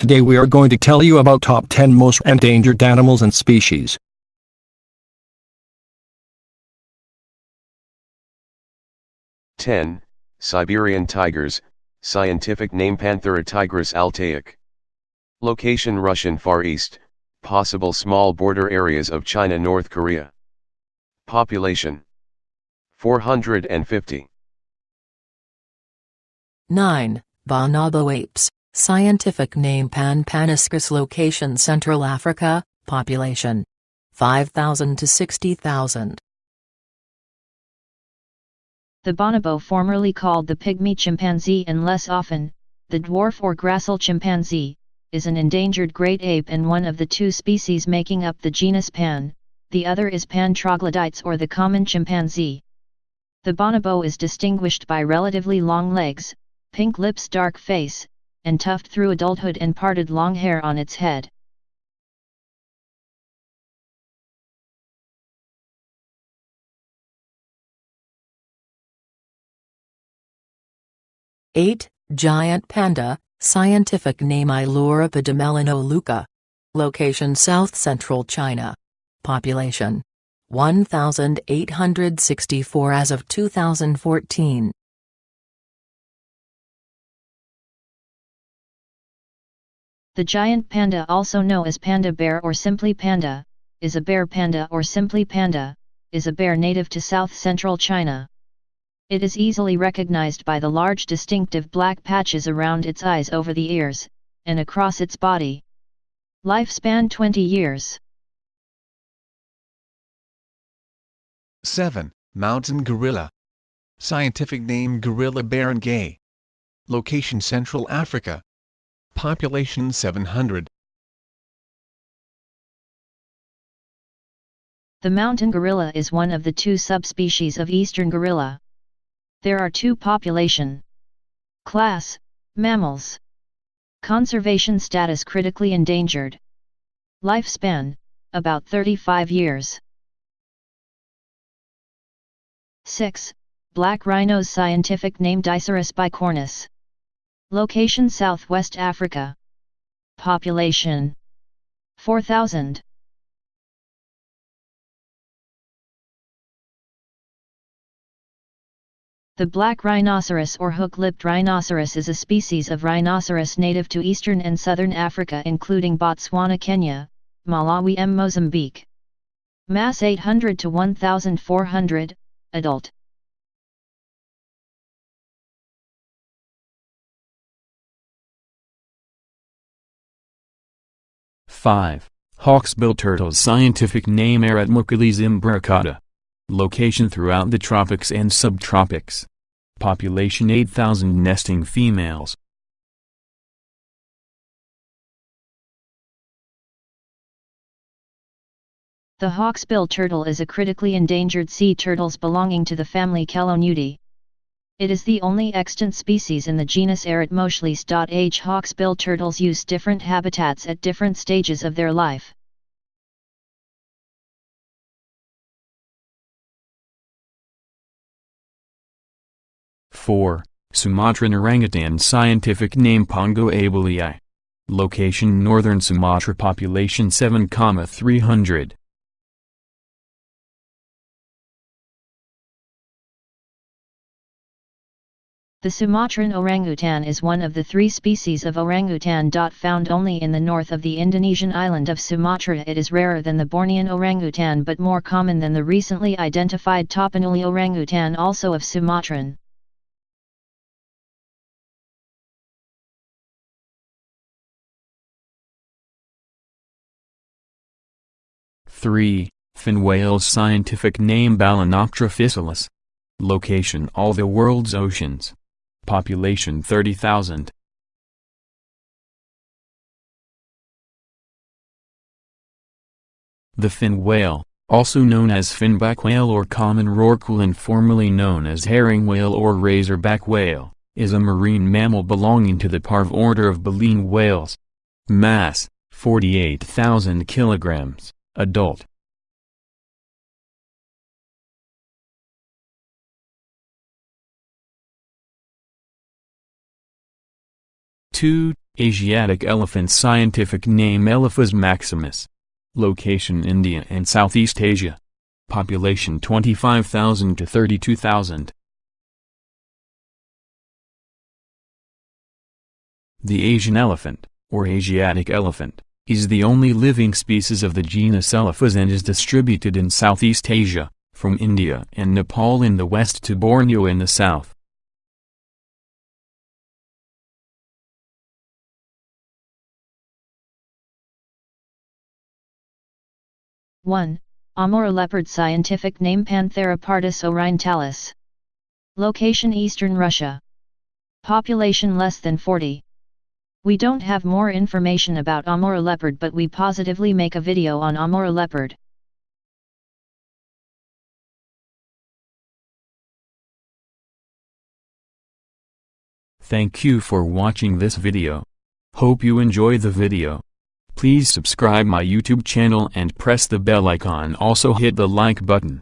Today we are going to tell you about top 10 most endangered animals and species. Ten, Siberian tigers, scientific name Panthera tigris altaic. Location Russian Far East, possible small border areas of China North Korea. Population 450. 9. Bonobo apes, scientific name Panpaniscus, location Central Africa, population 5,000 to 60,000. The bonobo, formerly called the pygmy chimpanzee and less often, the dwarf or gracile chimpanzee, is an endangered great ape and one of the two species making up the genus Pan. The other is Pan troglodytes or the common chimpanzee. The bonobo is distinguished by relatively long legs, pink lips, dark face, and tuft through adulthood and parted long hair on its head. Eight. Giant panda, scientific name Ailuropoda. Location South Central China. Population 1,864 as of 2014. The giant panda, also known as panda bear or simply panda, is a bear. Panda or simply panda, is a bear native to south-central China. It is easily recognized by the large distinctive black patches around its eyes, over the ears, and across its body. Lifespan 20 years. 7. Mountain gorilla. Scientific name Gorilla barangay. Location Central Africa. Population 700. The mountain gorilla is one of the two subspecies of eastern gorilla. There are two population. Class, mammals. Conservation status, critically endangered. Lifespan, about 35 years. 6. Black rhinos, scientific name Diceras bicornis. Location Southwest Africa. Population 4,000. The black rhinoceros or hook-lipped rhinoceros is a species of rhinoceros native to eastern and southern Africa, including Botswana, Kenya, Malawi and Mozambique. Mass 800 to 1,400, adult. Five. Hawksbill turtles, scientific name Eretmocheles imbricata. Location throughout the tropics and subtropics. Population 8,000, nesting females. The hawksbill turtle is a critically endangered sea turtles belonging to the family Chelonidae. It is the only extant species in the genus Eretmocheles. Hawksbill turtles use different habitats at different stages of their life. Four. Sumatran orangutan, scientific name Pongo abelii. Location Northern Sumatra, population 7,300. The Sumatran orangutan is one of the three species of orangutan. Found only in the north of the Indonesian island of Sumatra. It is rarer than the Bornean orangutan but more common than the recently identified Tapanuli orangutan, also of Sumatran. Three. Fin whales, scientific name Balanoptera physalis. Location all the world's oceans. Population 30,000. The fin whale, also known as finback whale or common rorqual, formerly known as herring whale or razorback whale, is a marine mammal belonging to the parv order of baleen whales. Mass, 48,000 kilograms, adult. 2. Asiatic elephant scientific name Elephas maximus. Location India and Southeast Asia. Population 25,000 to 32,000. The Asian elephant, or Asiatic elephant, is the only living species of the genus Elephas and is distributed in Southeast Asia, from India and Nepal in the west to Borneo in the south. One, AMUR leopard scientific name Panthera pardus orientalis. Location Eastern Russia. Population less than 40. We don't have more information about AMUR leopard, but we positively make a video on AMUR leopard. Thank you for watching this video. Hope you enjoy the video. Please subscribe my YouTube channel and press the bell icon. Also hit the like button.